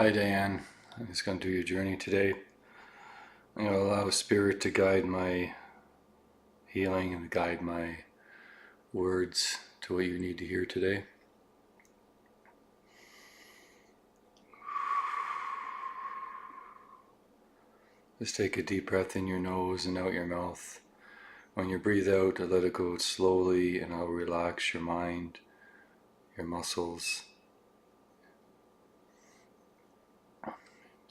Hi Diane, I'm just going to do your journey today. I'm going to allow Spirit to guide my healing and guide my words to what you need to hear today. Just take a deep breath in your nose and out your mouth. When you breathe out, let it go slowly and I'll relax your mind, your muscles.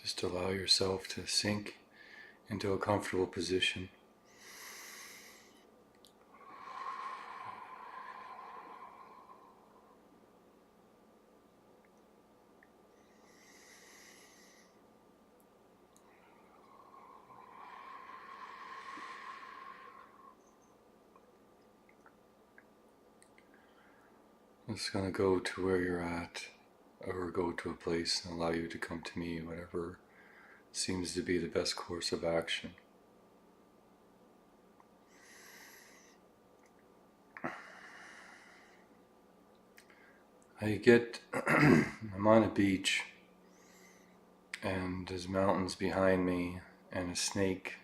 Just allow yourself to sink into a comfortable position. Just going to go to where you're at, or go to a place and allow you to come to me, whatever seems to be the best course of action. I'm on a beach and there's mountains behind me and a snake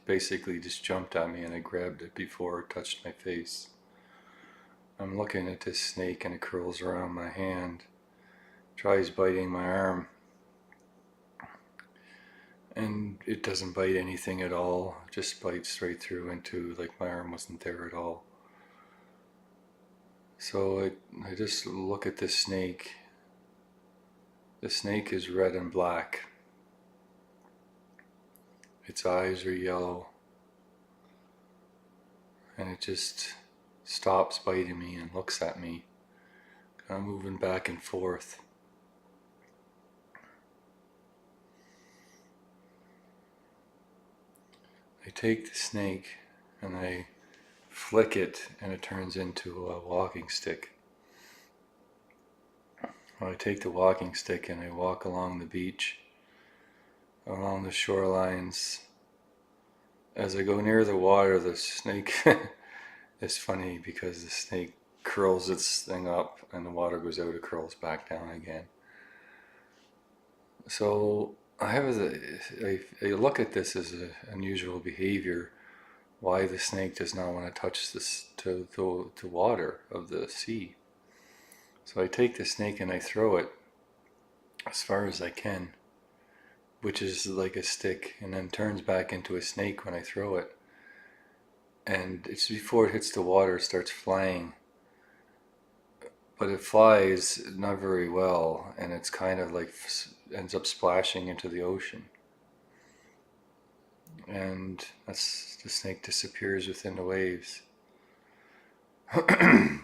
basically just jumped at me and I grabbed it before it touched my face. I'm looking at this snake and it curls around my hand, tries biting my arm, and it doesn't bite anything at all, it just bites straight through into like my arm wasn't there at all. So I just look at this snake. The snake is red and black. Its eyes are yellow. And it just stops biting me and looks at me, kind of moving back and forth. I take the snake and I flick it and it turns into a walking stick. I take the walking stick and I walk along the beach, along the shorelines. As I go near the water, the snake is funny because the snake curls its thing up and the water goes out, it curls back down again. So I look at this as an unusual behavior. Why the snake does not want to touch this to the water of the sea. So I take the snake and I throw it as far as I can, which is like a stick, and then turns back into a snake when I throw it. And it's before it hits the water, it starts flying. But it flies not very well, and it's kind of like ends up splashing into the ocean. And that's the snake disappears within the waves. I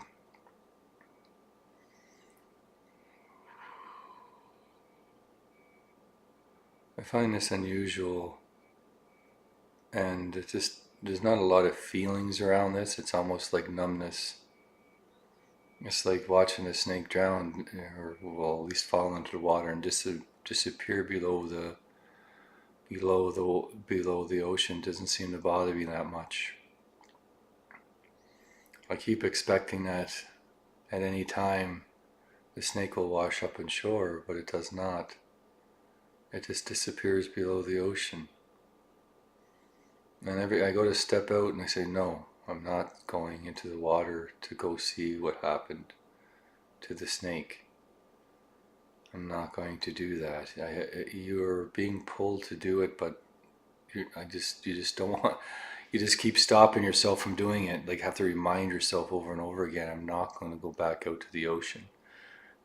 find this unusual, and it just there's not a lot of feelings around this. It's almost like numbness. It's like watching a snake drown, or well, at least fall into the water and disappear below the ocean. Doesn't seem to bother me that much. I keep expecting that at any time the snake will wash up on shore, but it does not. It just disappears below the ocean. And I go to step out and I say, no, I'm not going into the water to go see what happened to the snake. I'm not going to do that. You're being pulled to do it, but you just don't want. You just keep stopping yourself from doing it. Like have to remind yourself over and over again. I'm not going to go back out to the ocean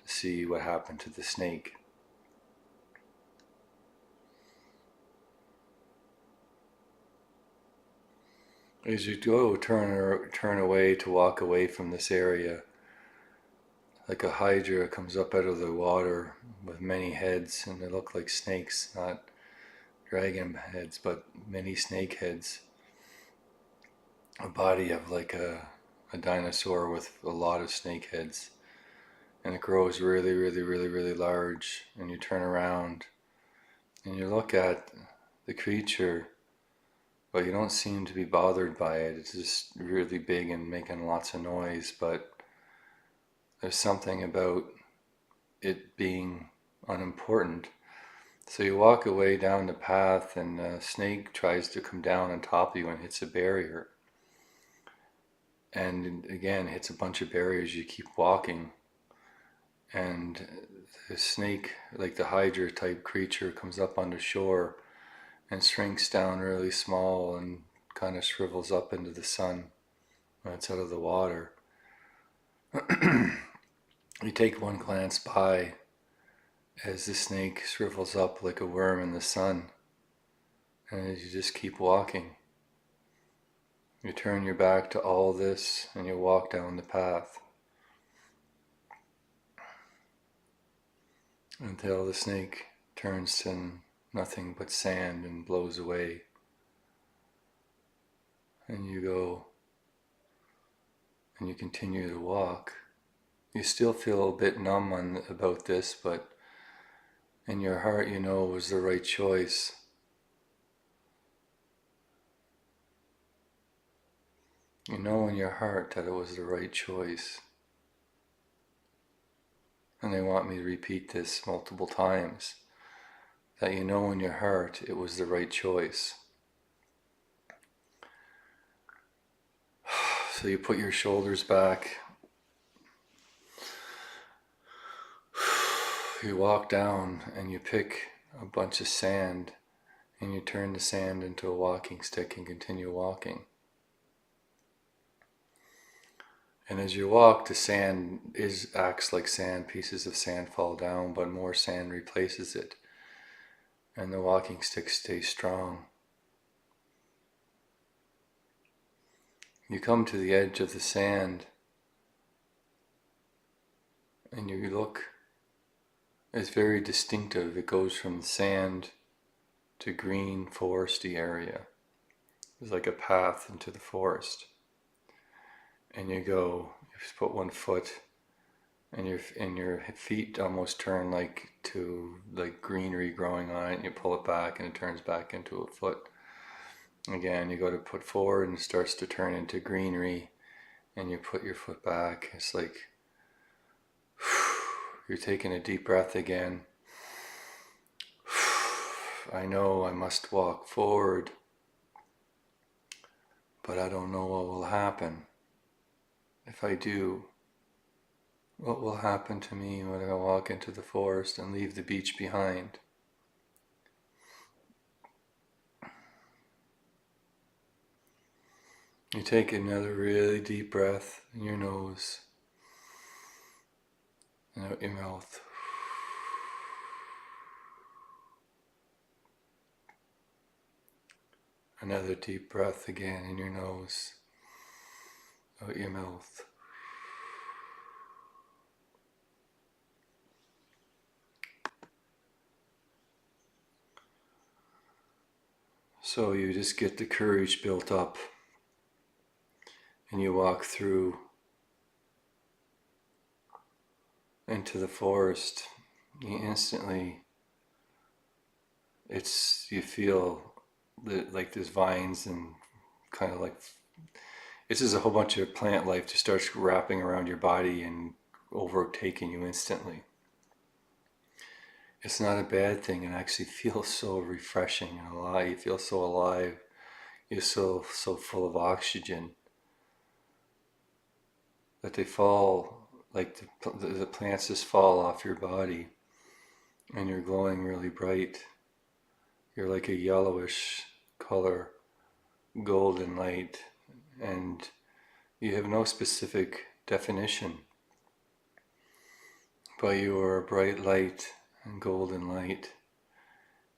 to see what happened to the snake. As you go turn away to walk away from this area, like a hydra comes up out of the water with many heads, and they look like snakes, not dragon heads, but many snake heads. A body of like a dinosaur with a lot of snake heads. And it grows really, really, really, really large. And you turn around and you look at the creature, but you don't seem to be bothered by it. It's just really big and making lots of noise, but there's something about it being unimportant. So you walk away down the path, and a snake tries to come down on top of you and hits a barrier. And again, hits a bunch of barriers. You keep walking, and the snake, like the Hydra type creature, comes up on the shore and shrinks down really small and kind of shrivels up into the sun when it's out of the water. You take one glance by as the snake shrivels up like a worm in the sun, and as you just keep walking, you turn your back to all this and you walk down the path until the snake turns to nothing but sand and blows away. And you go and you continue to walk. You still feel a bit numb about this, but in your heart you know it was the right choice. You know in your heart that it was the right choice. And they want me to repeat this multiple times, that you know in your heart it was the right choice. So you put your shoulders back, you walk down and you pick a bunch of sand and you turn the sand into a walking stick and continue walking. And as you walk, the sand acts like sand. Pieces of sand fall down, but more sand replaces it. And the walking stick stays strong. You come to the edge of the sand and you look. It's very distinctive. It goes from sand to green foresty area. It's like a path into the forest. And you put one foot, and your feet almost turn to greenery growing on it, and you pull it back and it turns back into a foot. Again, you go to put forward and it starts to turn into greenery, and you put your foot back. It's like you're taking a deep breath again. I know I must walk forward, but I don't know what will happen. If I do, what will happen to me when I walk into the forest and leave the beach behind? You take another really deep breath in your nose and out your mouth. Another deep breath again in your nose, out your mouth. So you just get the courage built up and you walk through into the forest. You instantly, you feel like there's vines and kind of like, it's just a whole bunch of plant life just starts wrapping around your body and overtaking you instantly. It's not a bad thing. It actually feels so refreshing and alive. You feel so alive. You're so full of oxygen that they fall, like the plants just fall off your body and you're glowing really bright. You're like a yellowish color, golden light, and you have no specific definition, but you are a bright light and golden light,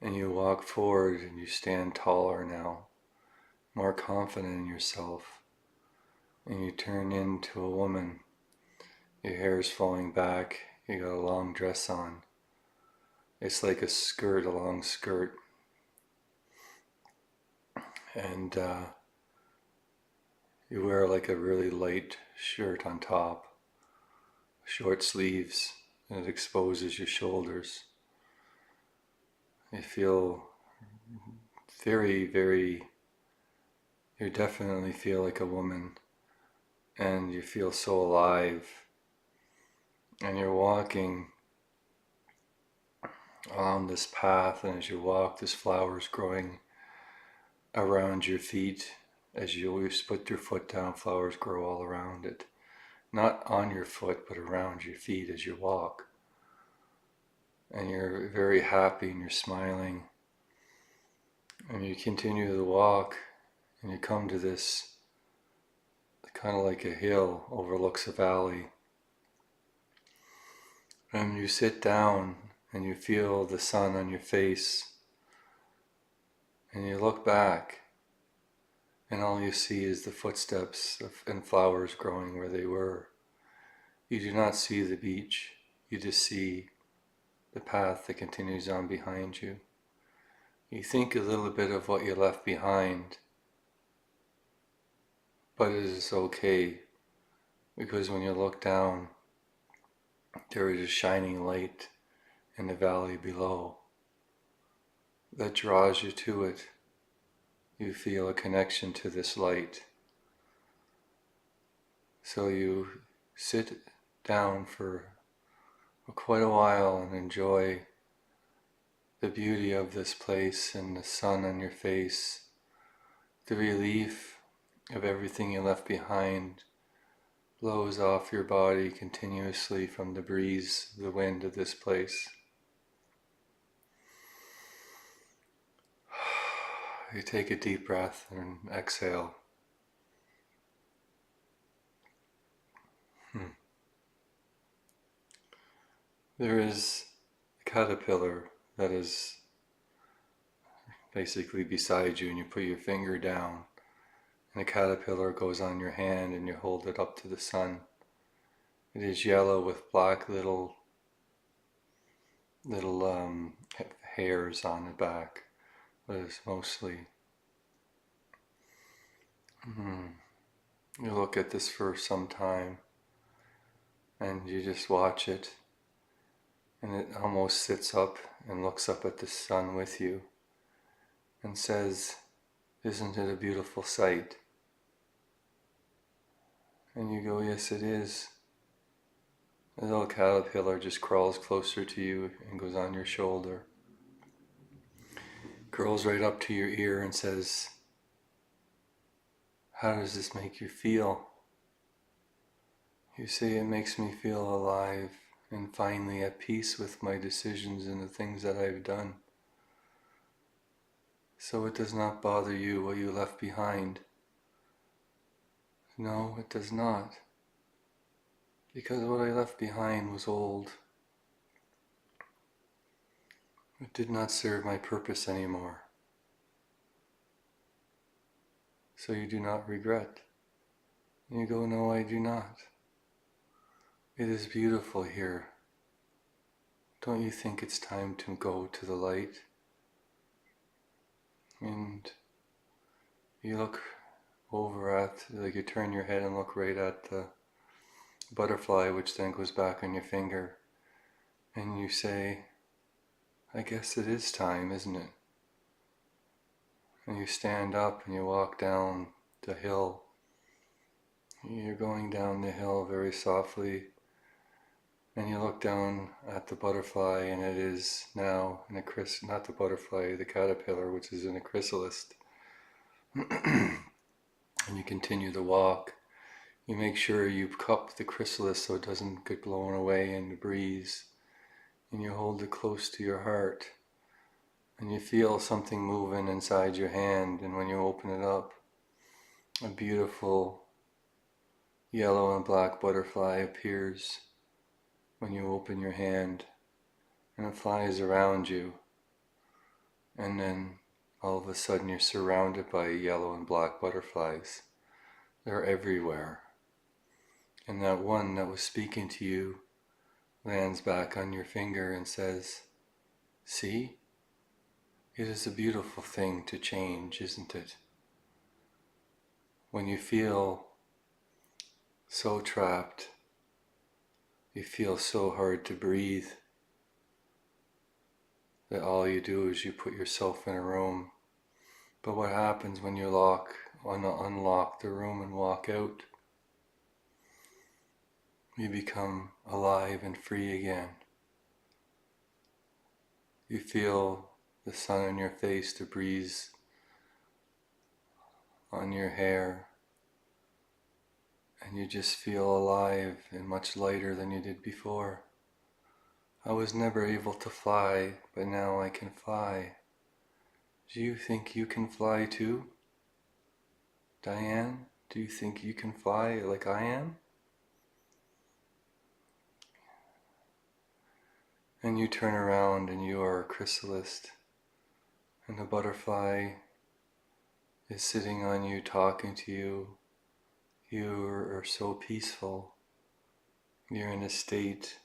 and you walk forward and you stand taller now, more confident in yourself, and you turn into a woman. Your hair is flowing back, you got a long dress on. It's like a skirt, a long skirt, and you wear like a really light shirt on top, short sleeves, and it exposes your shoulders. You feel you definitely feel like a woman, and you feel so alive, and you're walking along this path, and as you walk, there's flowers growing around your feet. As you always put your foot down, flowers grow all around it. Not on your foot, but around your feet as you walk. And you're very happy and you're smiling. And you continue the walk, and you come to this kind of like a hill overlooks a valley. And you sit down and you feel the sun on your face, and you look back, and all you see is the footsteps and flowers growing where they were. You do not see the beach, you just see the path that continues on behind you. You think a little bit of what you left behind, but it is okay, because when you look down, there is a shining light in the valley below that draws you to it. You feel a connection to this light. So you sit down for quite a while and enjoy the beauty of this place and the sun on your face, the relief of everything you left behind blows off your body continuously from the breeze, the wind of this place. You take a deep breath and exhale. There is a caterpillar that is basically beside you, and you put your finger down, and a caterpillar goes on your hand, and you hold it up to the sun. It is yellow with black little hairs on the back, but it's mostly. You look at this for some time, and you just watch it, and it almost sits up and looks up at the sun with you and says, "Isn't it a beautiful sight?" And you go, "Yes, it is." The little caterpillar just crawls closer to you and goes on your shoulder, curls right up to your ear and says, "How does this make you feel?" You say, "It makes me feel alive and finally at peace with my decisions and the things that I've done. So it does not bother you what you left behind." No, it does not. Because what I left behind was old. It did not serve my purpose anymore. So you do not regret. And you go, "No, I do not. It is beautiful here. Don't you think it's time to go to the light?" And you look over at, like you turn your head and look right at the butterfly, which then goes back on your finger, and you say, "I guess it is time, isn't it?" And you stand up and you walk down the hill. You're going down the hill very softly, and you look down at the butterfly, and it is now in a not the butterfly, the caterpillar, which is in a chrysalis. And you continue the walk. You make sure you cup the chrysalis so it doesn't get blown away in the breeze, and you hold it close to your heart, and you feel something moving inside your hand, and when you open it up, a beautiful yellow and black butterfly appears when you open your hand, and it flies around you, and then all of a sudden you're surrounded by yellow and black butterflies. They're everywhere. And that one that was speaking to you lands back on your finger and says, "See? It is a beautiful thing to change, isn't it? When you feel so trapped, you feel so hard to breathe, that all you do is you put yourself in a room. But what happens when you unlock the room and walk out? You become alive and free again. You feel the sun on your face, the breeze on your hair, and you just feel alive and much lighter than you did before. I was never able to fly, but now I can fly. Do you think you can fly too? Diane, do you think you can fly like I am? And you turn around and you are a chrysalis, and the butterfly is sitting on you, talking to you. You are so peaceful. You're in a state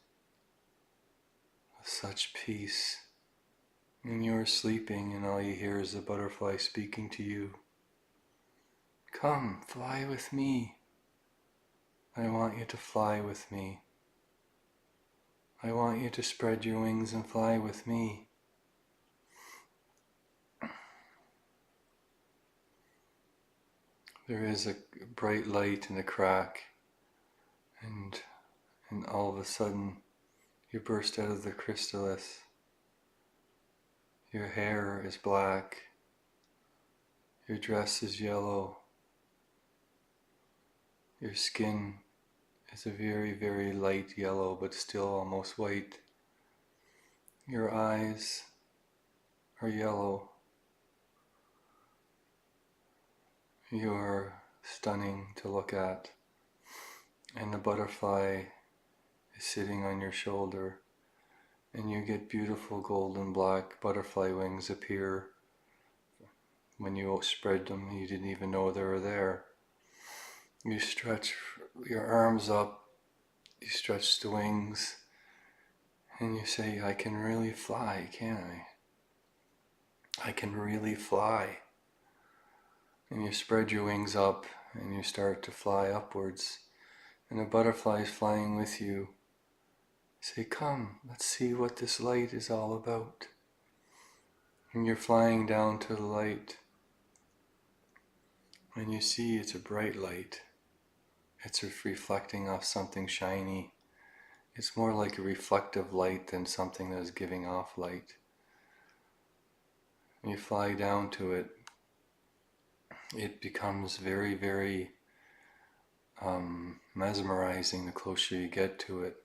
of such peace. And you are sleeping, and all you hear is the butterfly speaking to you. Come, fly with me. I want you to fly with me. I want you to spread your wings and fly with me. There is a bright light in the crack, and all of a sudden you burst out of the chrysalis. Your hair is black. Your dress is yellow. Your skin is a very, very light yellow, but still almost white. Your eyes are yellow. You are stunning to look at. And the butterfly is sitting on your shoulder, and you get beautiful golden black butterfly wings appear. When you spread them, you didn't even know they were there. You stretch your arms up, you stretch the wings, and you say, I can really fly, can't I? I can really fly. And you spread your wings up, and you start to fly upwards, and the butterfly is flying with you. Say, come, let's see what this light is all about. And you're flying down to the light, and you see it's a bright light. It's reflecting off something shiny. It's more like a reflective light than something that is giving off light. When you fly down to it, it becomes very, very mesmerizing the closer you get to it.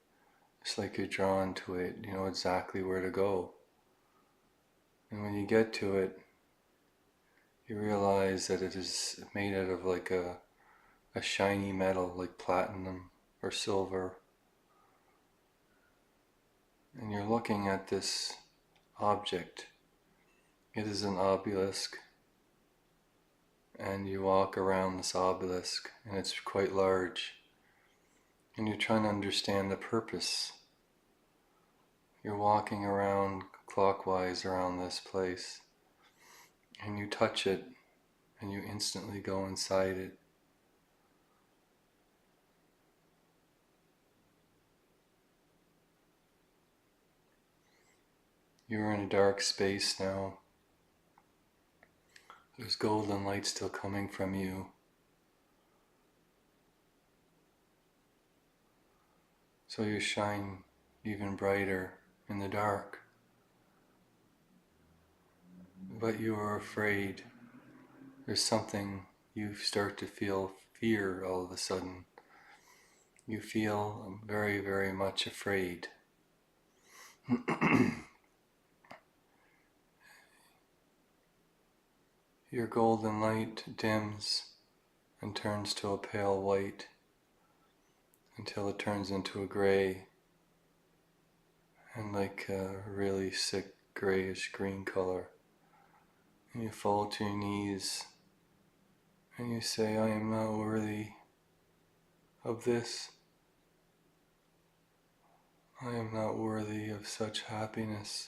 It's like you're drawn to it, you know exactly where to go. And when you get to it, you realize that it is made out of like a shiny metal, like platinum or silver. And you're looking at this object. It is an obelisk. And you walk around this obelisk, and it's quite large. And you're trying to understand the purpose. You're walking around clockwise around this place, and you touch it, and you instantly go inside it. You're in a dark space now. There's golden light still coming from you. So you shine even brighter in the dark. But you are afraid. There's something, you start to feel fear all of a sudden. You feel very, very much afraid. Your golden light dims and turns to a pale white until it turns into a gray, and like a really sick grayish green color. And you fall to your knees and you say, I am not worthy of this. I am not worthy of such happiness.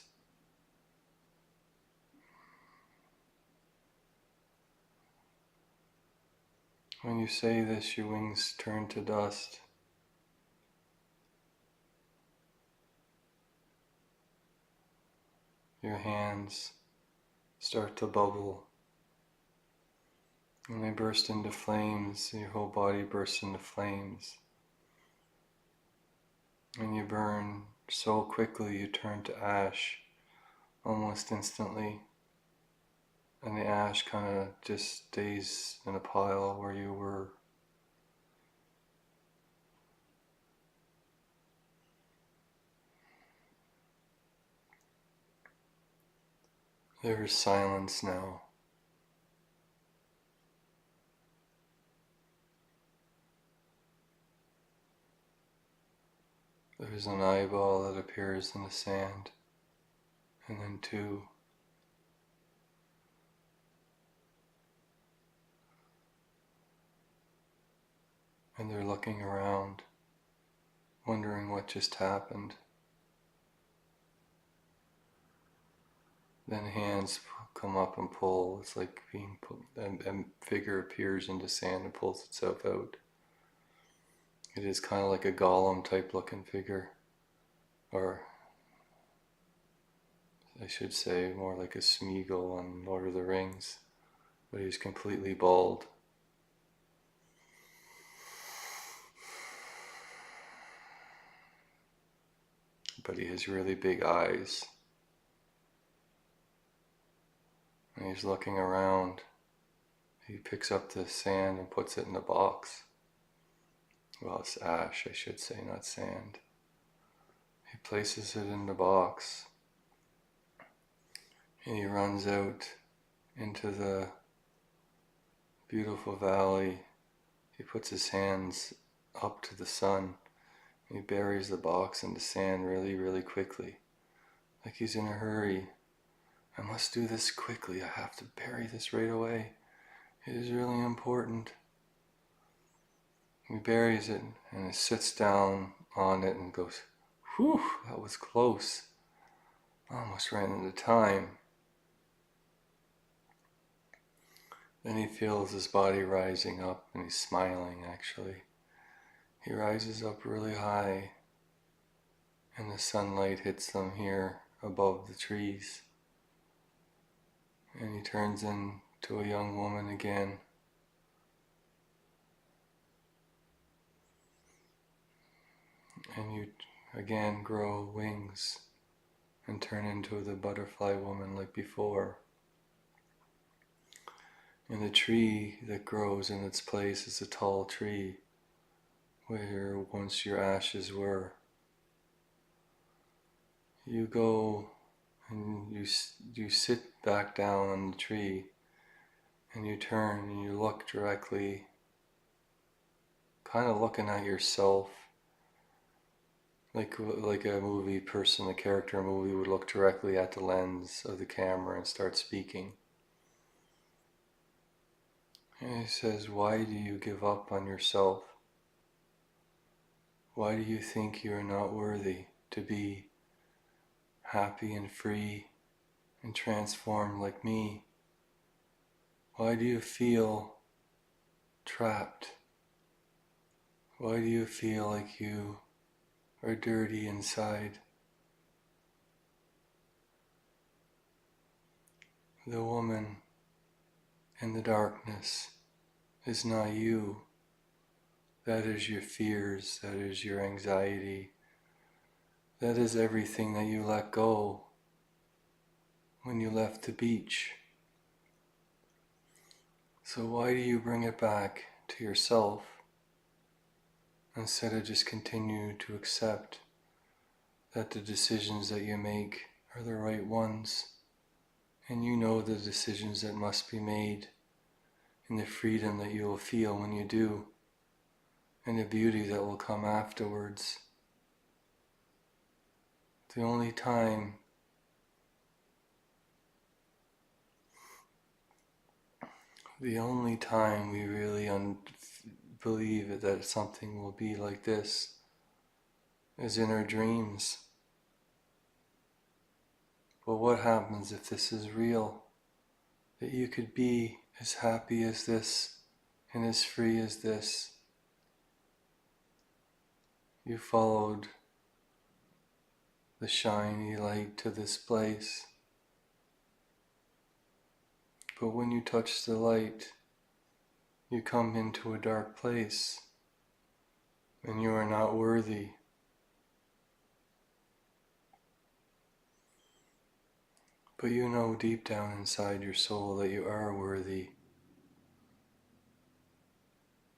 When you say this, your wings turn to dust. Your hands start to bubble, and they burst into flames. Your whole body bursts into flames, and you burn so quickly you turn to ash, almost instantly, and the ash kind of just stays in a pile where you were. There is silence now. There's an eyeball that appears in the sand, and then two. And they're looking around, wondering what just happened. Then hands come up and pull. It's like being pulled, and figure appears into sand and pulls itself out. It is kind of like a golem type looking figure, or I should say more like a Smeagol on Lord of the Rings, but he's completely bald. But he has really big eyes. And he's looking around. He picks up the sand and puts it in the box. Well, it's ash, I should say, not sand. He places it in the box. And he runs out into the beautiful valley. He puts his hands up to the sun. He buries the box in the sand really, really quickly. Like he's in a hurry. I must do this quickly. I have to bury this right away. It is really important. He buries it and he sits down on it and goes, whew, that was close. I almost ran into time. Then he feels his body rising up and he's smiling actually. He rises up really high and the sunlight hits them here above the trees. And he turns into a young woman again. And you again grow wings and turn into the butterfly woman like before. And the tree that grows in its place is a tall tree where once your ashes were. You go and you sit back down on the tree and you turn and you look directly, kind of looking at yourself like a movie person, a character in a movie would look directly at the lens of the camera and start speaking. And he says, why do you give up on yourself? Why do you think you are not worthy to be happy and free and transformed like me? Why do you feel trapped? Why do you feel like you are dirty inside? The woman in the darkness is not you. That is your fears, that is your anxiety, that is everything that you let go when you left the beach. So why do you bring it back to yourself instead of just continue to accept that the decisions that you make are the right ones, and you know the decisions that must be made, and the freedom that you will feel when you do, and the beauty that will come afterwards. The only time we really believe that something will be like this is in our dreams. But what happens if this is real? That you could be as happy as this and as free as this. You followed the shiny light to this place. But when you touch the light, you come into a dark place, and you are not worthy. But you know deep down inside your soul that you are worthy.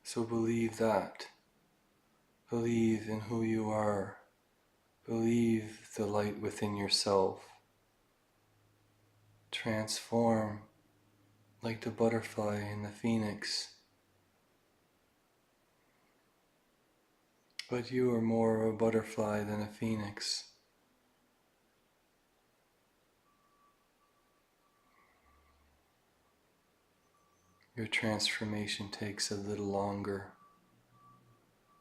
So believe that. Believe in who you are. Believe the light within yourself. Transform like the butterfly and the phoenix. But you are more a butterfly than a phoenix. Your transformation takes a little longer,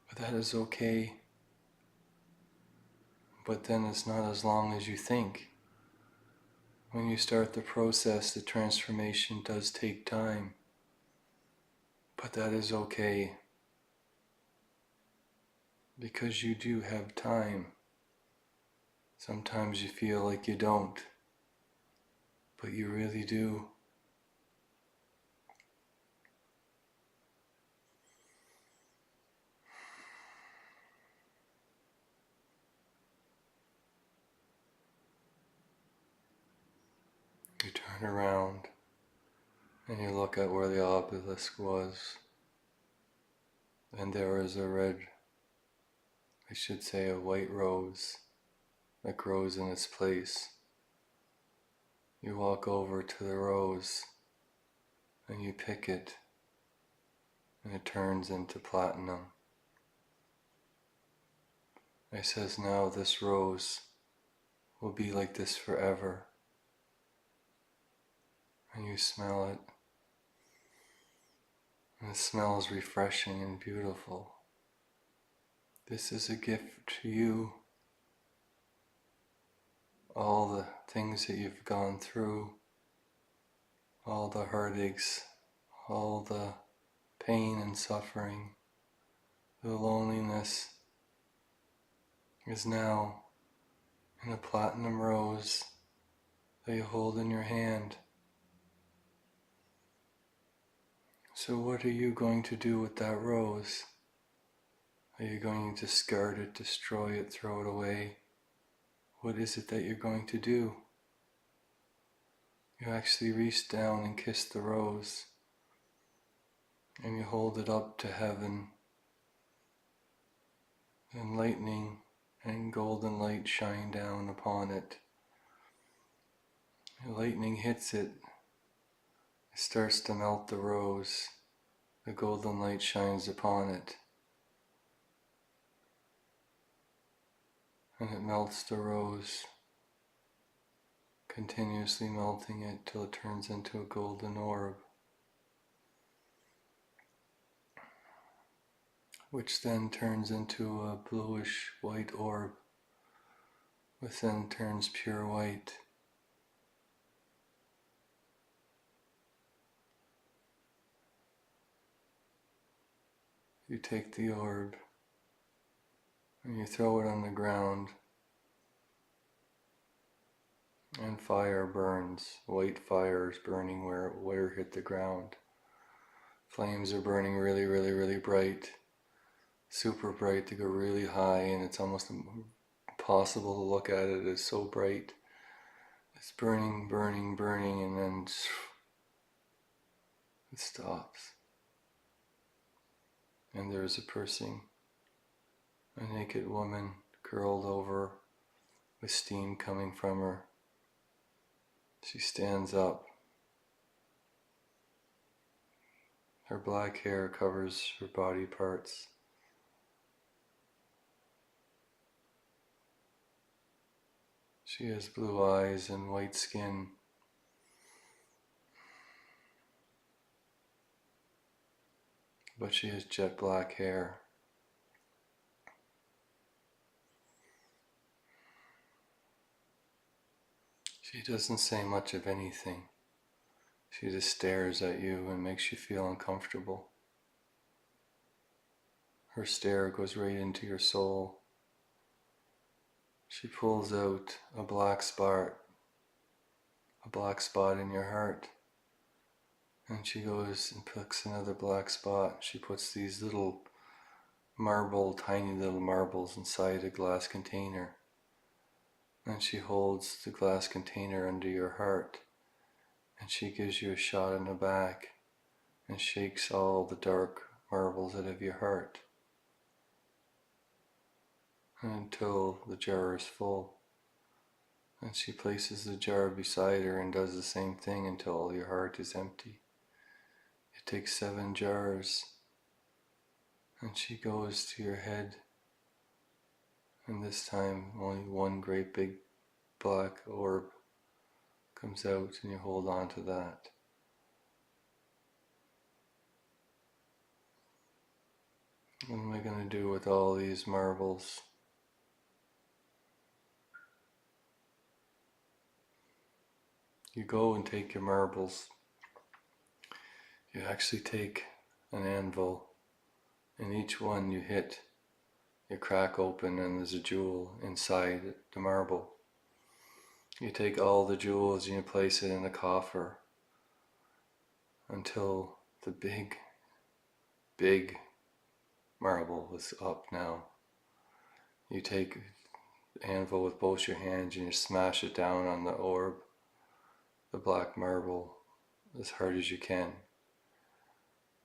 but that is okay. But then it's not as long as you think. When you start the process, the transformation does take time, but that is okay, because you do have time. Sometimes you feel like you don't, but you really do. You turn around and you look at where the obelisk was, and there is a a white rose that grows in its place. You walk over to the rose and you pick it, and it turns into platinum. It says, now this rose will be like this forever. And you smell it, and it smells refreshing and beautiful. This is a gift to you. All the things that you've gone through, all the heartaches, all the pain and suffering, the loneliness is now in a platinum rose that you hold in your hand. So what are you going to do with that rose? Are you going to discard it, destroy it, throw it away? What is it that you're going to do? You actually reach down and kiss the rose, and you hold it up to heaven, and lightning and golden light shine down upon it. The lightning hits it, it starts to melt the rose, the golden light shines upon it, and it melts the rose, continuously melting it till it turns into a golden orb, which then turns into a bluish white orb, which then turns pure white. You take the orb and you throw it on the ground, and fire burns. White fire is burning where it hit the ground. Flames are burning really, really, really bright, super bright. They go really high, and it's almost impossible to look at it. It's so bright. It's burning, burning, burning, and then it stops. And there's a person, a naked woman, curled over with steam coming from her. She stands up. Her black hair covers her body parts. She has blue eyes and white skin. But she has jet black hair. She doesn't say much of anything. She just stares at you and makes you feel uncomfortable. Her stare goes right into your soul. She pulls out a black spot in your heart. And she goes and picks another black spot. She puts these little tiny little marbles inside a glass container. And she holds the glass container under your heart, and she gives you a shot in the back and shakes all the dark marbles out of your heart until the jar is full. And she places the jar beside her and does the same thing until all your heart is empty. It takes 7 jars, and she goes to your head, and this time only one great big black orb comes out, and you hold on to that. What am I going to do with all these marbles? You go and take your marbles. You actually take an anvil, and each one you hit, you crack open, and there's a jewel inside the marble. You take all the jewels and you place it in a coffer until the big marble is up now. You take the anvil with both your hands and you smash it down on the orb, the black marble, as hard as you can.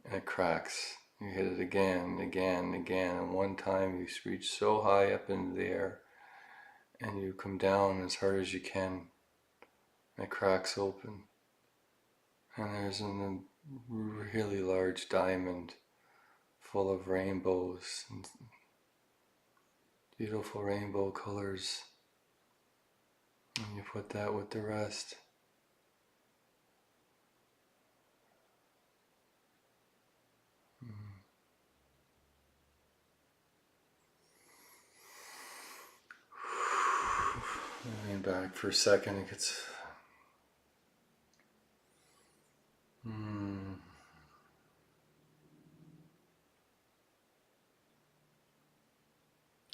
And it cracks. You hit it again and again and again, and one time you reach so high up into the air and you come down as hard as you can, and it cracks open. And there's a really large diamond full of rainbows and beautiful rainbow colors, and you put that with the rest. Lean back for a second. It gets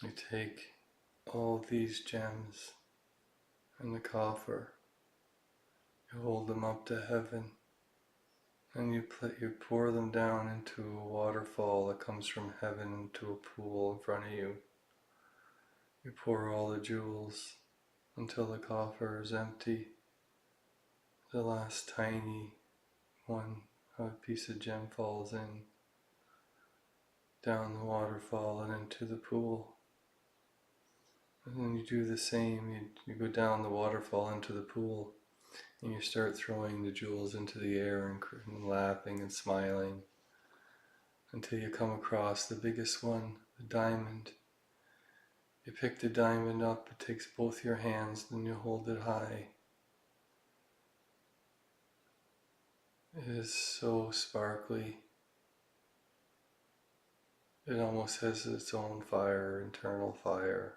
You take all these gems in the coffer, you hold them up to heaven, and you pour them down into a waterfall that comes from heaven into a pool in front of you. You pour all the jewels until the coffer is empty. The last tiny one, a piece of gem falls in, down the waterfall and into the pool. And then you do the same, you go down the waterfall into the pool, and you start throwing the jewels into the air and laughing and smiling until you come across the biggest one, the diamond. You pick the diamond up, it takes both your hands, then you hold it high. It is so sparkly. It almost has its own fire, internal fire.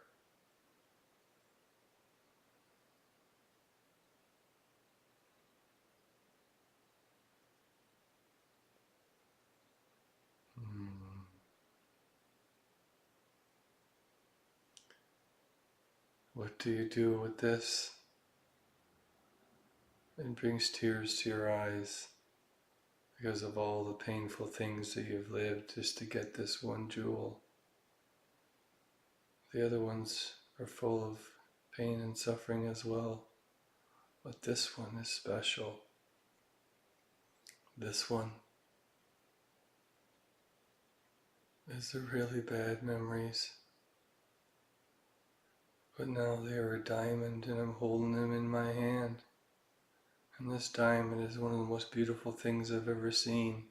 What do you do with this? It brings tears to your eyes because of all the painful things that you've lived just to get this one jewel. The other ones are full of pain and suffering as well, but this one is special. This one is the really bad memories, but now they are a diamond and I'm holding them in my hand. And this diamond is one of the most beautiful things I've ever seen.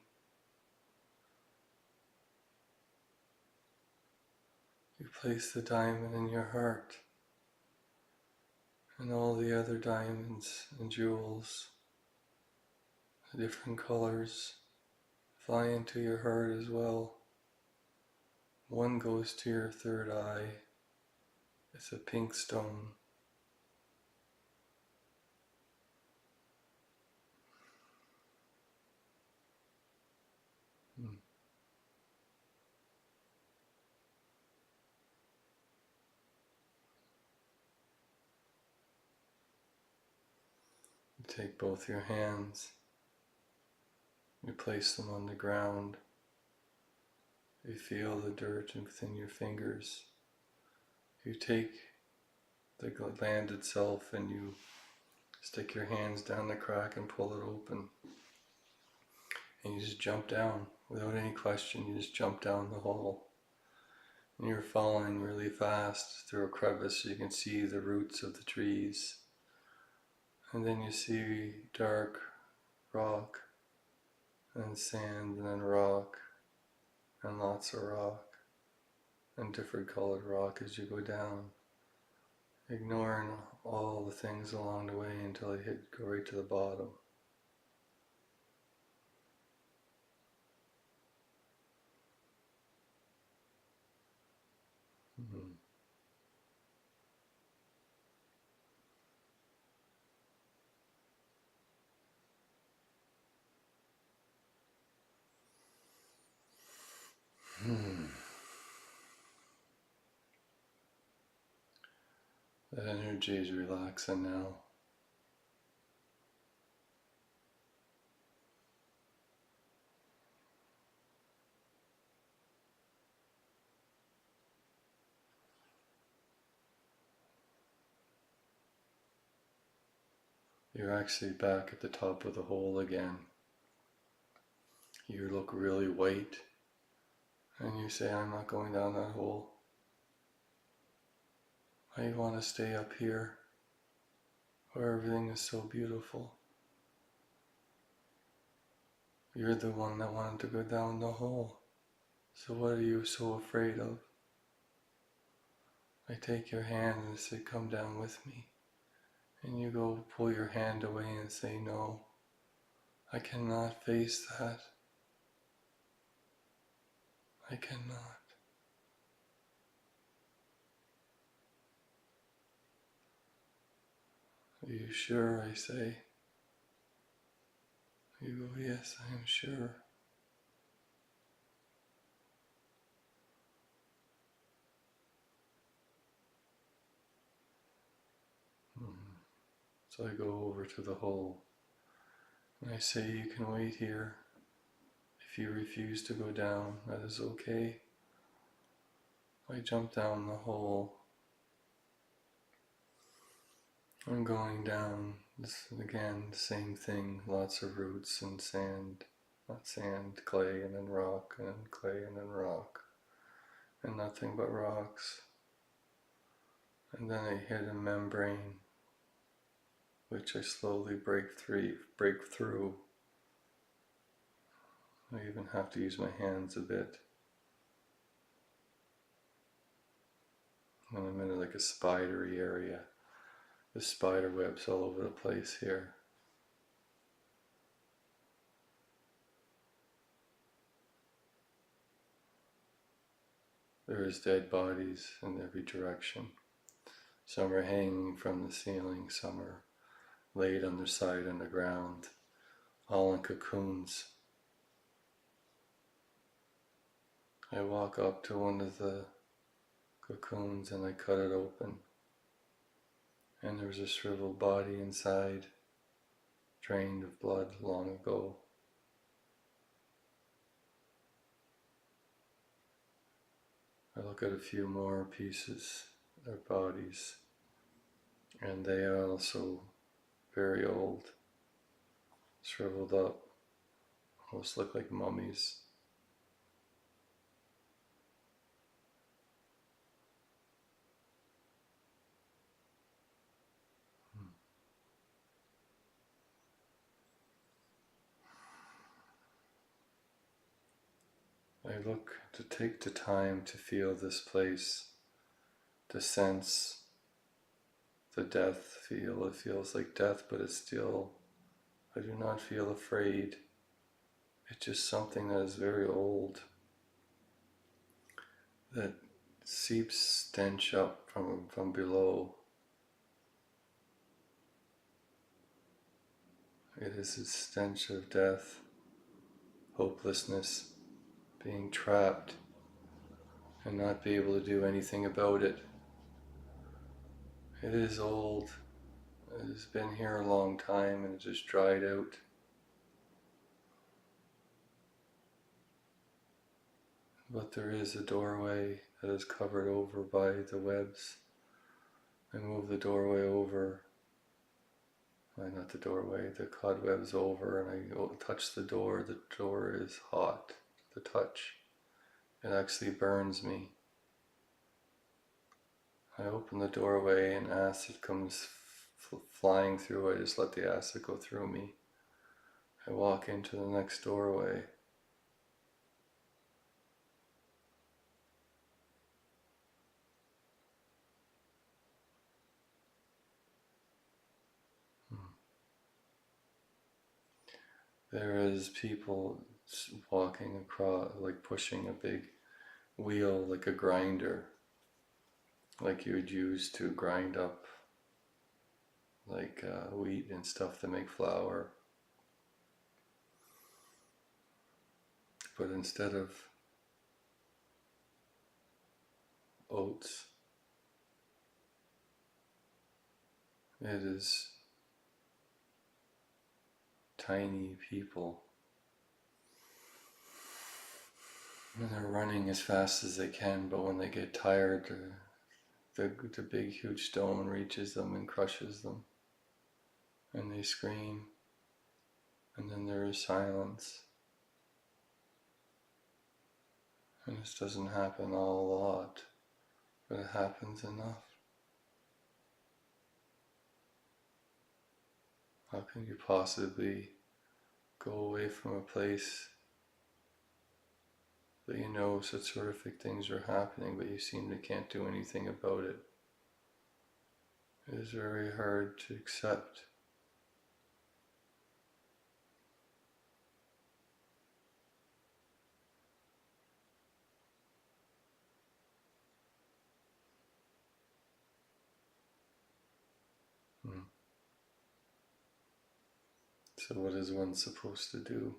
You place the diamond in your heart, and all the other diamonds and jewels, the different colors, fly into your heart as well. One goes to your third eye. It's a pink stone. You take both your hands, you place them on the ground. You feel the dirt within your fingers. You take the land itself, and you stick your hands down the crack and pull it open. And you just jump down without any question. You just jump down the hole. And you're falling really fast through a crevice so you can see the roots of the trees. And then you see dark rock and sand and then rock and lots of rock and different colored rock as you go down, ignoring all the things along the way until you go right to the bottom. Mm-hmm. That energy is relaxing now. You're actually back at the top of the hole again. You look really white, and you say, I'm not going down that hole. I want to stay up here where everything is so beautiful. You're the one that wanted to go down the hole. So what are you so afraid of? I take your hand and say, come down with me. And you go pull your hand away and say, no, I cannot face that. I cannot. Are you sure? I say. You go, yes, I am sure. So I go over to the hole and I say, you can wait here. If you refuse to go down, that is okay. I jump down the hole. I'm going down. This again, the same thing. Lots of roots and sand. Not sand, clay, and then rock, and then clay, and then rock. And nothing but rocks. And then I hit a membrane, which I slowly break through. I even have to use my hands a bit. And I'm in like a spidery area. The spider webs all over the place here. There is dead bodies in every direction. Some are hanging from the ceiling, some are laid on their side on the ground, all in cocoons. I walk up to one of the cocoons and I cut it open. And there's a shriveled body inside, drained of blood long ago. I look at a few more pieces, their bodies, and they are also very old, shriveled up, almost look like mummies. I look to take the time to feel this place, to sense the death feel. It feels like death, but it's still, I do not feel afraid. It's just something that is very old, that seeps stench up from below. It is a stench of death, hopelessness, being trapped and not be able to do anything about it. It is old. It has been here a long time and it just dried out. But there is a doorway that is covered over by the webs I move the doorway over, not the doorway, the cobwebs over, and I go touch the door. The door is hot. The touch, it actually burns me. I open the doorway and acid comes flying through. I just let the acid go through me. I walk into the next doorway. There is people walking across, like pushing a big wheel, like a grinder, like you would use to grind up like wheat and stuff to make flour. But instead of oats, it is tiny people. And they're running as fast as they can, but when they get tired, the big huge stone reaches them and crushes them. And they scream, and then there is silence. And this doesn't happen all a lot, but it happens enough. How can you possibly go away from a place that you know such horrific things are happening, but you seem to can't do anything about it? It is very hard to accept. So what is one supposed to do?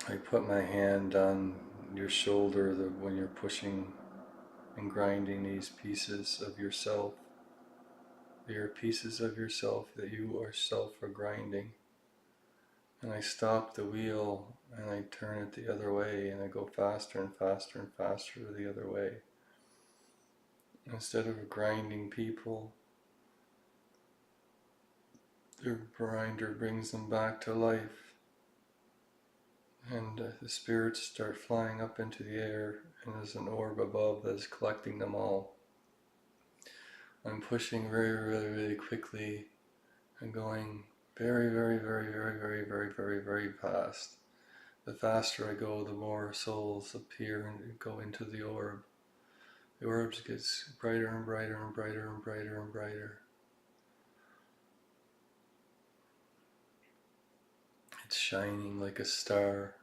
I put my hand on your shoulder when you're pushing and grinding these pieces of yourself. They are pieces of yourself that you yourself are grinding. And I stop the wheel and I turn it the other way, and I go faster and faster and faster the other way. Instead of grinding people, the grinder brings them back to life. And the spirits start flying up into the air, and there's an orb above that is collecting them all. I'm pushing very, really, really quickly and going very, very, very, very, very, very, very, very fast. The faster I go, the more souls appear and go into the orb. The orbs gets brighter and brighter and brighter and brighter and brighter. It's shining like a star,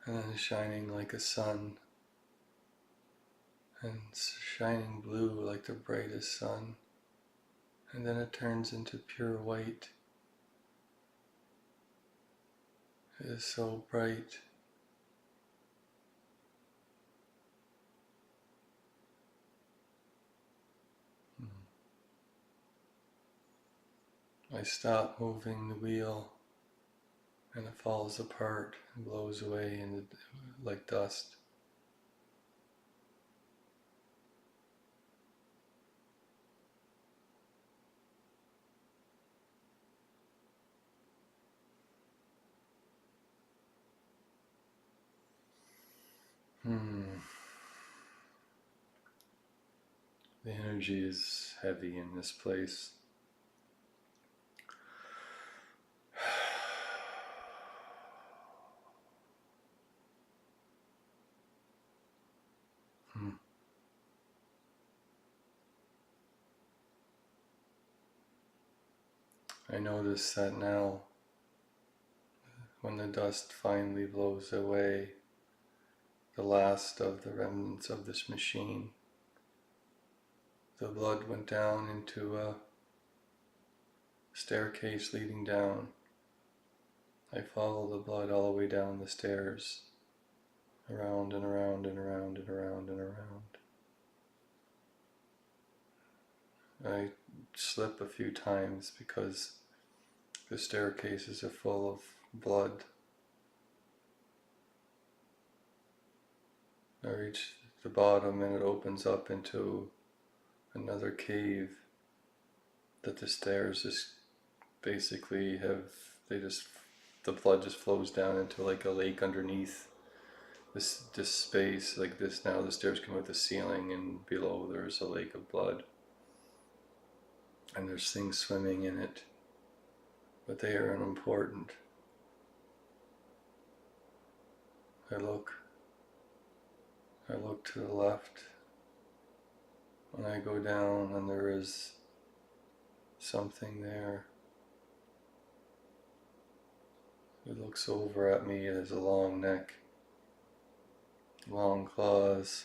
and then shining like a sun, and it's shining blue like the brightest sun, and then it turns into pure white. It is so bright. I stop moving the wheel, and it falls apart and blows away like dust. The energy is heavy in this place. I notice that now, when the dust finally blows away, the last of the remnants of this machine, the blood went down into a staircase leading down. I follow the blood all the way down the stairs, around and around and around and around and around. I slip a few times because the staircases are full of blood I reach the bottom and it opens up into another cave that the stairs just basically the blood just flows down into like a lake underneath this space like this. Now the stairs come with the ceiling, and below there's a lake of blood, and there's things swimming in it, but they are unimportant. I look to the left, and I go down, and there is something there. It looks over at me. It has a long neck, long claws.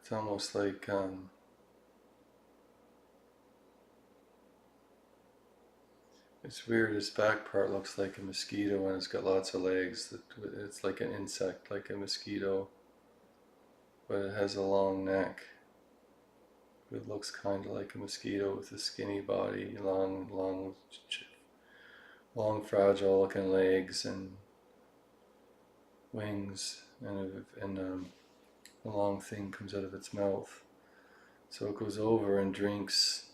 It's almost like it's weird. Its back part looks like a mosquito, and it's got lots of legs. It's like an insect, like a mosquito, but it has a long neck. It looks kind of like a mosquito with a skinny body, long, fragile-looking legs and wings, and a long thing comes out of its mouth. So it goes over and drinks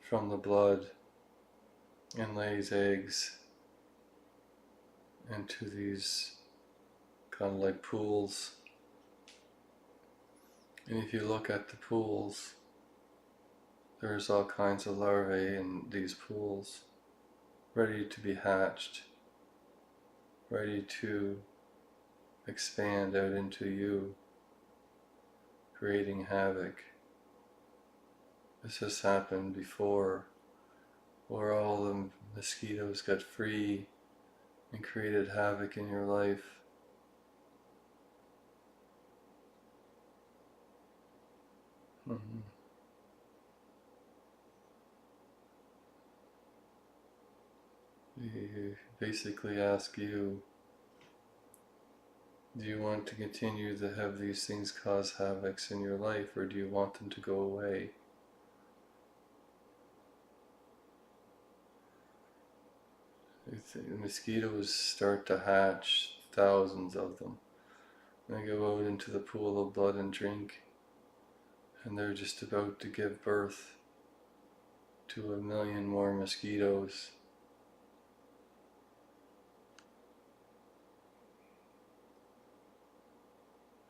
from the blood and lays eggs into these kind of like pools. And if you look at the pools, there's all kinds of larvae in these pools, ready to be hatched, ready to expand out into you, creating havoc. This has happened before, where all the mosquitoes got free and created havoc in your life. We basically ask you, do you want to continue to have these things cause havocs in your life, or do you want them to go away? If the mosquitoes start to hatch, thousands of them. They go out into the pool of blood and drink, and they're just about to give birth to 1,000,000 more mosquitoes.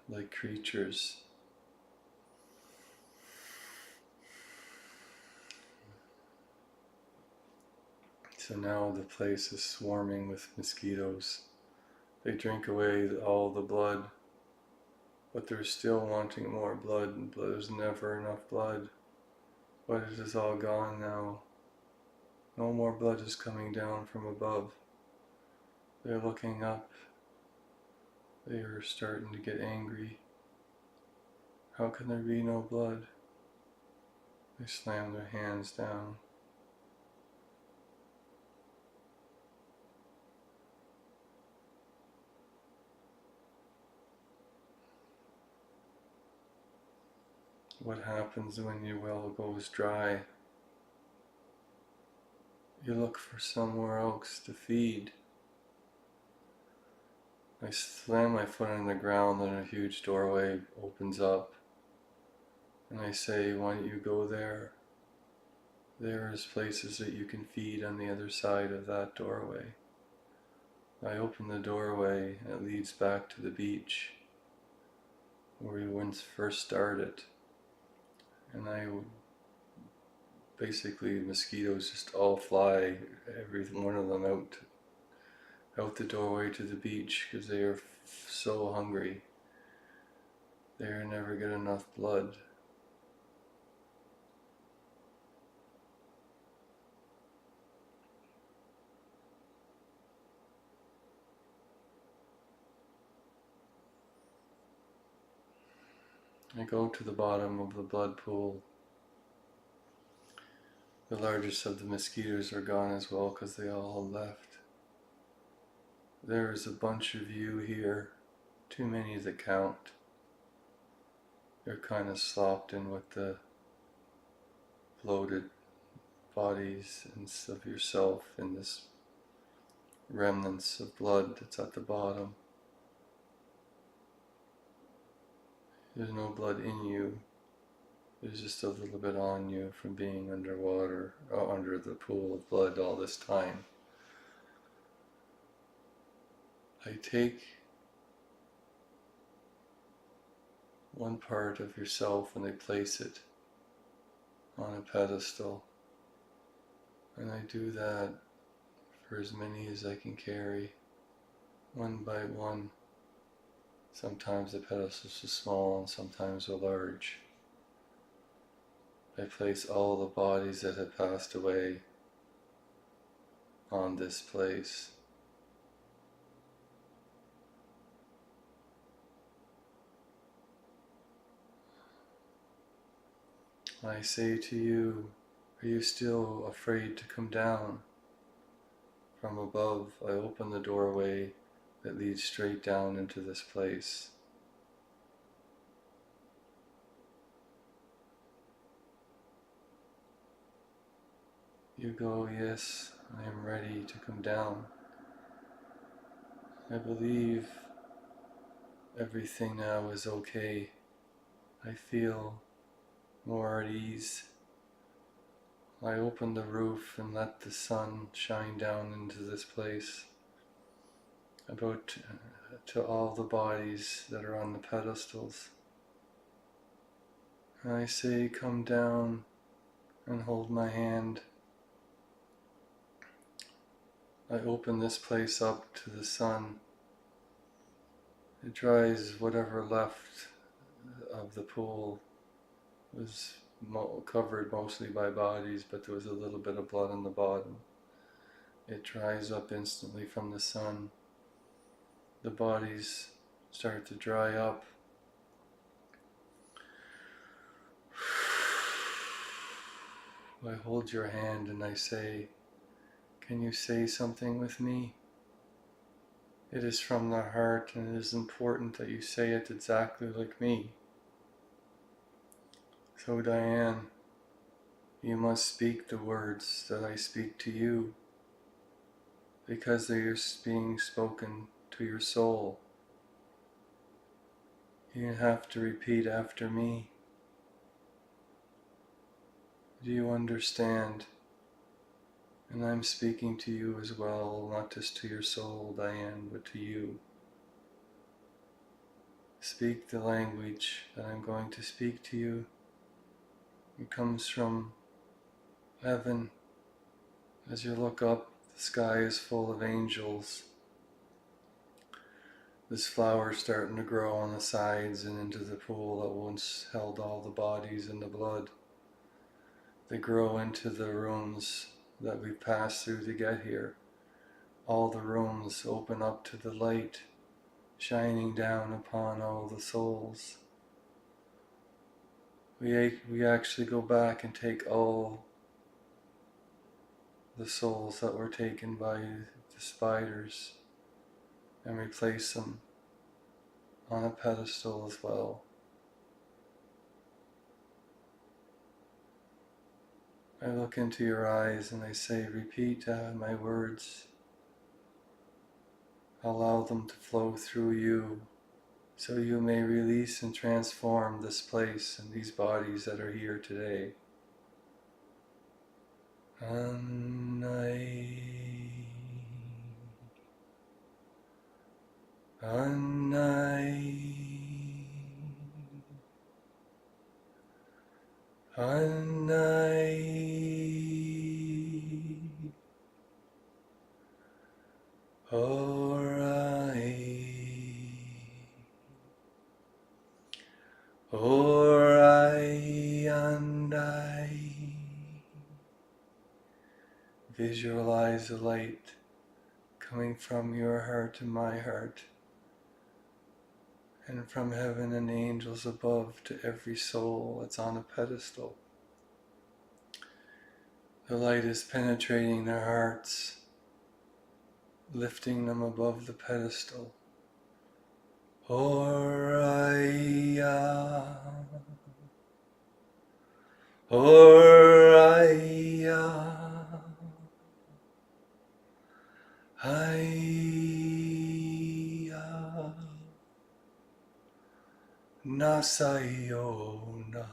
Like creatures. So now the place is swarming with mosquitoes. They drink away all the blood, but they're still wanting more blood, and there's never enough blood. But it is all gone now. No more blood is coming down from above. They're looking up. They are starting to get angry. How can there be no blood? They slam their hands down. What happens when your well goes dry? You look for somewhere else to feed. I slam my foot on the ground, and a huge doorway opens up. And I say, why don't you go there? There is places that you can feed on the other side of that doorway. I open the doorway, and it leads back to the beach, where we once first started. And basically mosquitoes just all fly, every one of them out the doorway to the beach, because they are so hungry. They never get enough blood. I go to the bottom of the blood pool. The largest of the mosquitoes are gone as well, because they all left. There is a bunch of you here, too many to count. You're kind of slopped in with the bloated bodies and of yourself in this remnants of blood that's at the bottom. There's no blood in you. There's just a little bit on you from being underwater, or under the pool of blood all this time. I take one part of yourself and I place it on a pedestal. And I do that for as many as I can carry, one by one. Sometimes the pedestals are small and sometimes are large. I place all the bodies that have passed away on this place. I say to you, are you still afraid to come down? From above, I open the doorway that leads straight down into this place. You go, yes, I am ready to come down. I believe everything now is okay. I feel more at ease. I open the roof and let the sun shine down into this place, about to all the bodies that are on the pedestals. And I say, come down and hold my hand. I open this place up to the sun. It dries whatever left of the pool. It was covered mostly by bodies, but there was a little bit of blood on the bottom. It dries up instantly from the sun. The bodies start to dry up. I hold your hand and I say, can you say something with me? It is from the heart and it is important that you say it exactly like me. So Diane, you must speak the words that I speak to you, because they are being spoken to your soul. You have to repeat after me. Do you understand? And I'm speaking to you as well, not just to your soul, Diane, but to you. Speak the language that I'm going to speak to you. It comes from heaven. As you look up, the sky is full of angels. This flower is starting to grow on the sides and into the pool that once held all the bodies and the blood. They grow into the rooms that we passed through to get here. All the rooms open up to the light shining down upon all the souls. We actually go back and take all the souls that were taken by the spiders and replace them on a pedestal as well. I look into your eyes and I say, repeat my words. Allow them to flow through you so you may release and transform this place and these bodies that are here today. Anai, Anai, Anai, Orai, Orai, Andai. Visualize the light coming from your heart to my heart, and from heaven and angels above to every soul that's on a pedestal. The light is penetrating their hearts, lifting them above the pedestal. Oraya, Oraya, Haya Nasayona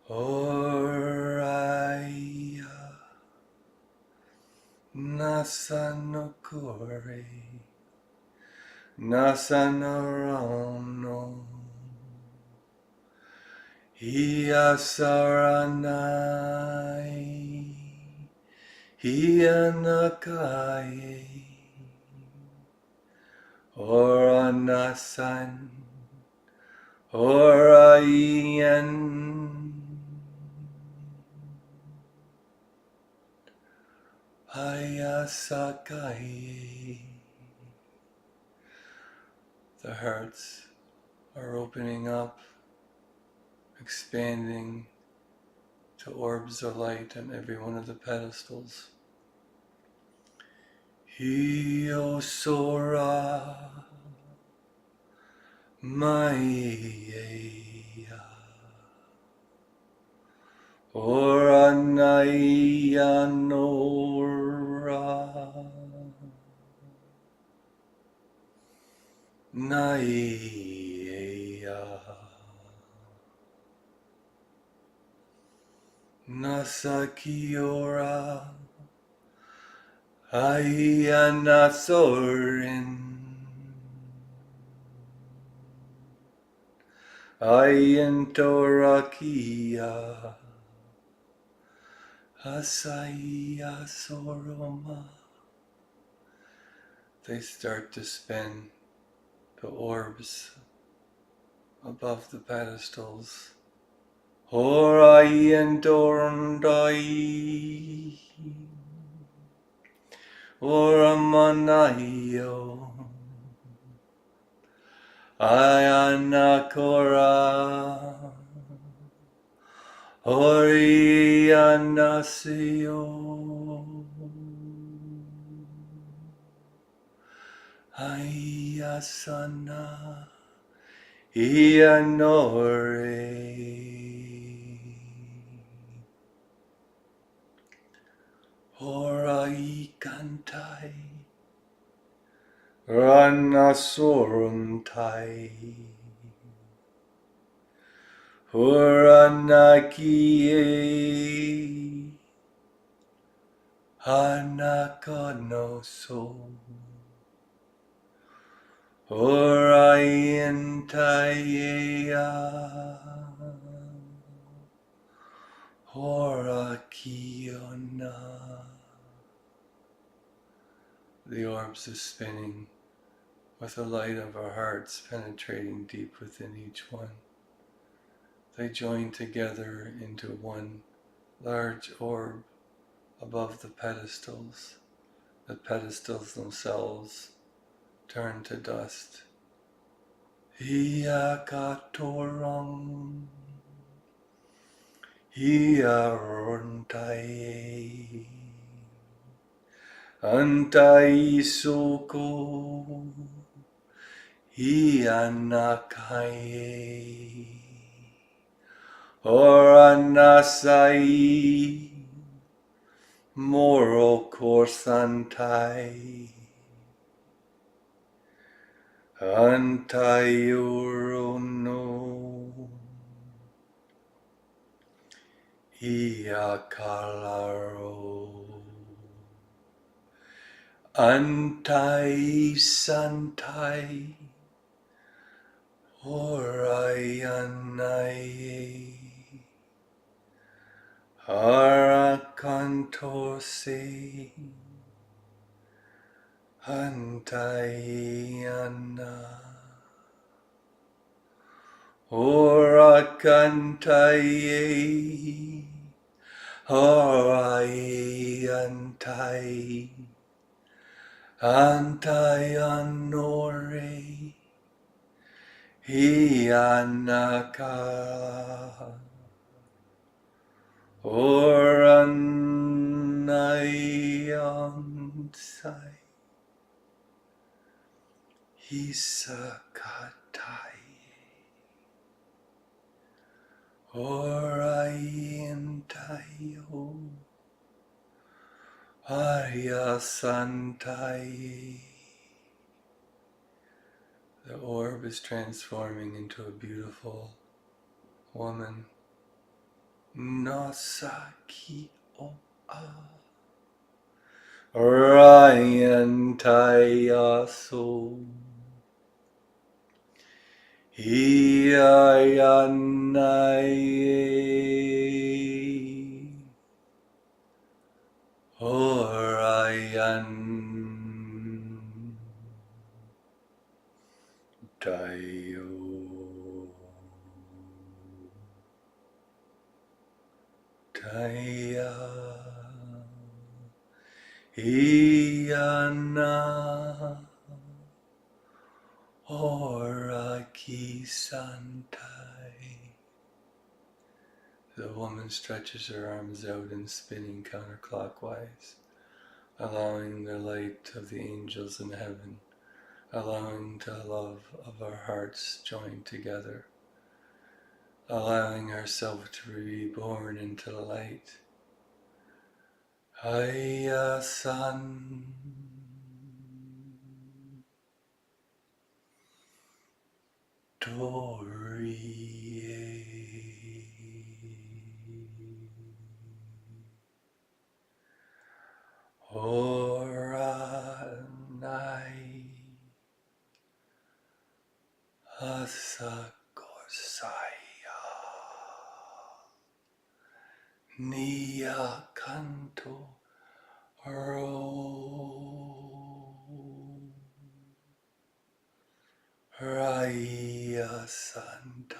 Oraya Nasanokore Nasanarano Hiyasaranai Hiyanakaye Oranasan Orayan Hayasakaye. The hearts are opening up, expanding to orbs of light on every one of the pedestals. Hiyosora Maya Oranayanora Naya Nasakiora Ayanasorin Ayantorakia Asaya Soroma. They start to spin the orbs above the pedestals. Orayentorndai Oramanayo Ayanakora Oriyanasyo Ayasana Iyanore Oraikantai Ranasoruntai Uranakie Hanakanoso Orientaya Horakiona. The orbs are spinning with the light of our hearts penetrating deep within each one. They join together into one large orb above the pedestals. The pedestals themselves turn to dust. Iyakatorong Iyarontaye Antaisoko Iyanakaye Oranasai Moro Korsantai Antayurono Iakalaro Antai Santai Orayanaye Harakantose Antayana Orakantaye Orayantai Antayanore Hiyanaka Oranayansai Hisakatai Orayentayo Arya Santai. The orb is transforming into a beautiful woman. Nosaki o a. Ryan Tayasu. Iyanai. Orion Tayo. Taya. Iyana. Oraki Santai. The woman stretches her arms out and spinning counterclockwise, allowing the light of the angels in heaven, allowing the love of our hearts joined together, allowing herself to be reborn into the light. Haya San. Oranai Asakosaya Nia Kanto Ro Raya Santai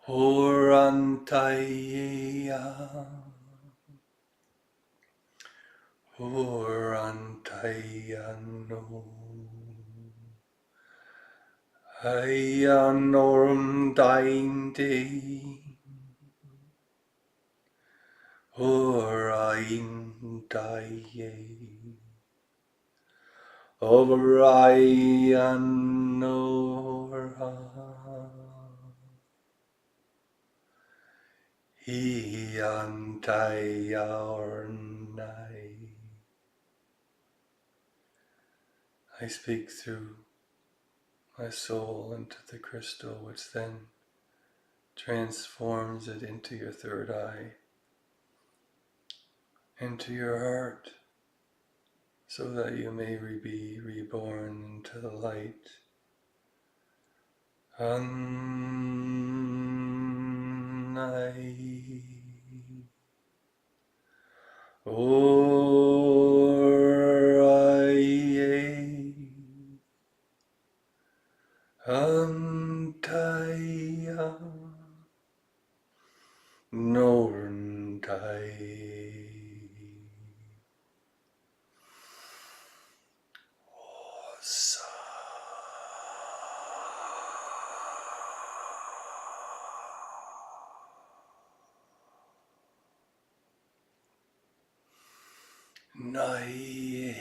Orantaya Orantayano Ayanorum Dainde Oraindaye Overayanora Iantayaornai. I speak through my soul into the crystal, which then transforms it into your third eye, into your heart, so that you may be reborn into the light. Annai Oraye Antaya Norntai Osa Naya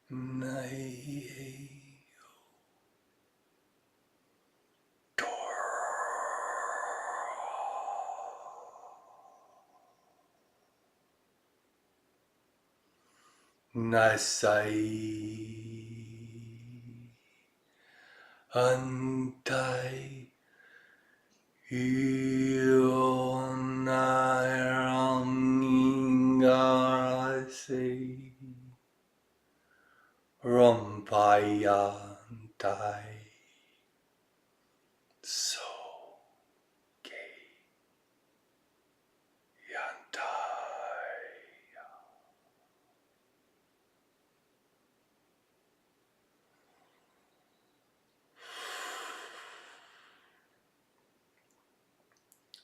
Naya Nasai Antai Ionairangingarase Rompayantai So Yantai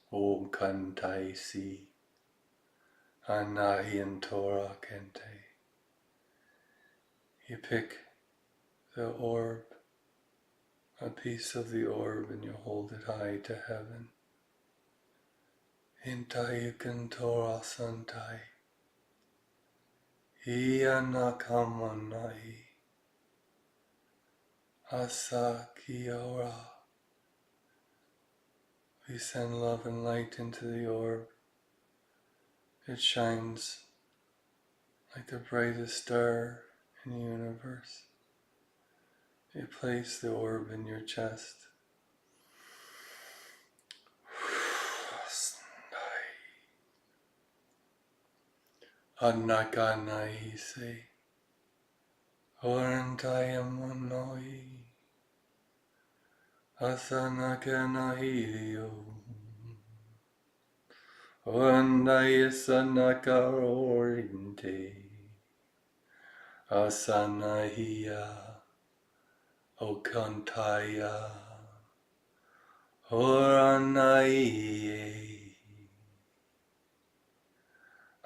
Om Kantai Si Anahian Torah Kente. You pick the orb, a piece of the orb, and you hold it high to heaven. Intayukan Torah Santai Iyanakamanai Asakiora We send love and light into the orb. It shines like the brightest star in the universe. You place the orb in your chest. Anakanahise Orantayamonoi Asanakanahiyo Orandayasanakaorinte Asanahiya Okantaya Oranaye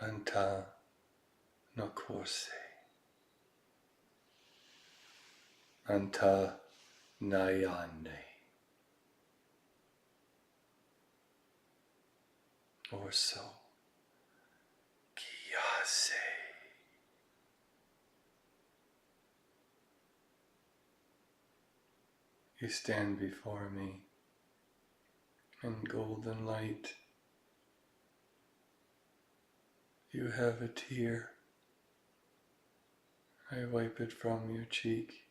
Anta Nakose Anta Nayane or so Kiyase. You stand before me in golden light. You have a tear. I wipe it from your cheek.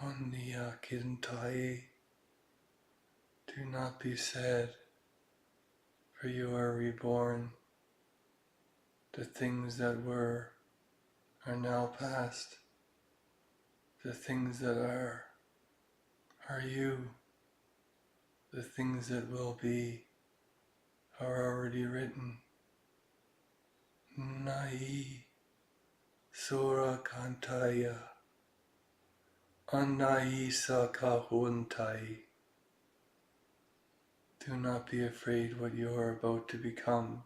Onniya Kintai. Do not be sad, for you are reborn. The things that were are now past. The things that are you. The things that will be are already written. Nai Sura Kantaya Anai Sakahuntai. Do not be afraid what you are about to become.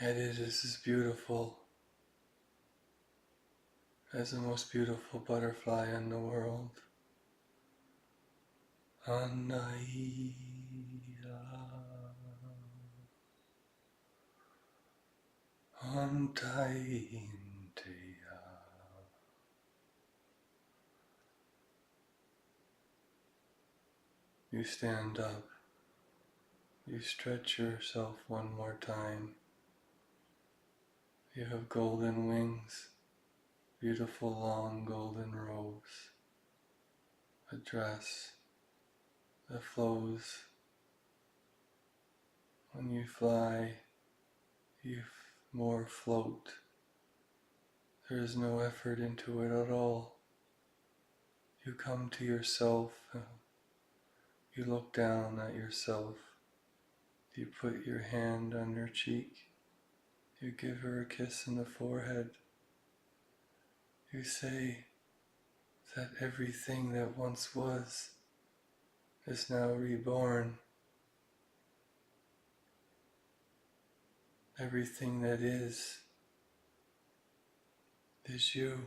And it is as beautiful as the most beautiful butterfly in the world. Anai Antai. You stand up. You stretch yourself one more time. You have golden wings, beautiful long golden robes, a dress that flows. When you fly, you more float. There is no effort into it at all. You come to yourself. You look down at yourself. You put your hand on her cheek. You give her a kiss in the forehead. You say that everything that once was is now reborn. Everything that is you.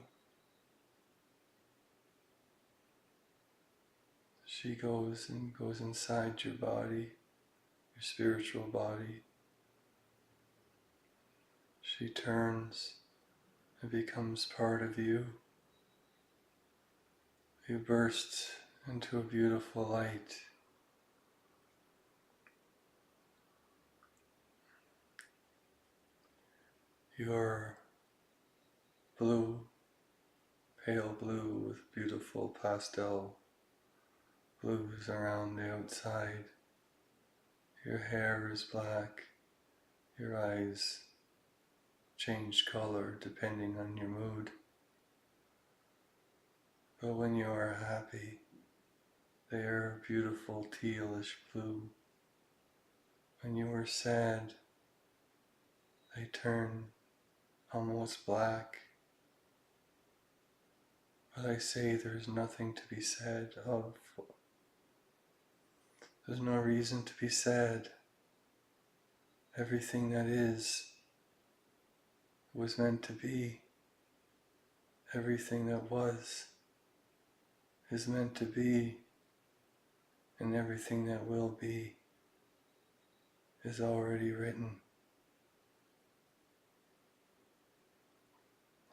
She goes inside your body, your spiritual body. She turns and becomes part of you. You burst into a beautiful light. You're blue, pale blue with beautiful pastel blues around the outside. Your hair is black. Your eyes change color depending on your mood. But when you are happy, they are beautiful tealish blue. When you are sad, they turn almost black. But I say there's nothing to be sad of. There's no reason to be sad. Everything that is was meant to be. Everything that was is meant to be. And everything that will be is already written.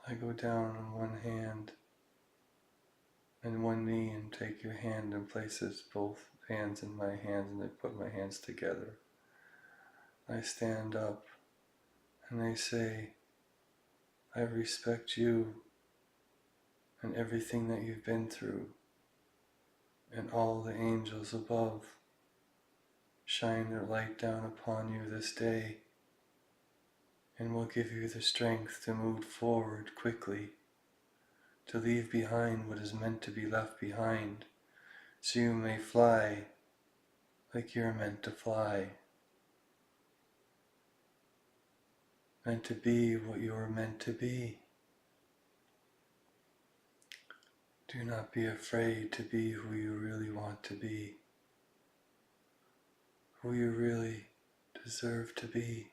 I go down on one hand and one knee and take your hand and places both hands in my hands, and I put my hands together. I stand up and I say, I respect you and everything that you've been through, and all the angels above shine their light down upon you this day and will give you the strength to move forward quickly, to leave behind what is meant to be left behind, so you may fly like you're meant to fly, and to be what you are meant to be. Do not be afraid to be who you really want to be, who you really deserve to be.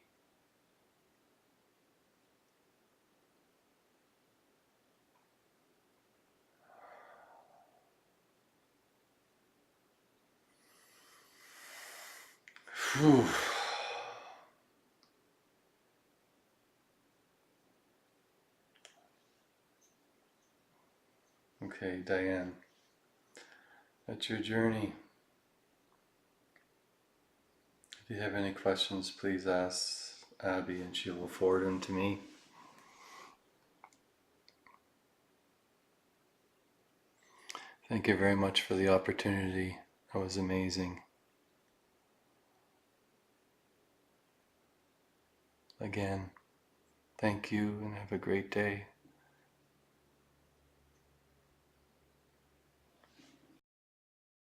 Whew. Okay, Diane, that's your journey. If you have any questions, please ask Abby and she will forward them to me. Thank you very much for the opportunity. That was amazing. Again, thank you and have a great day.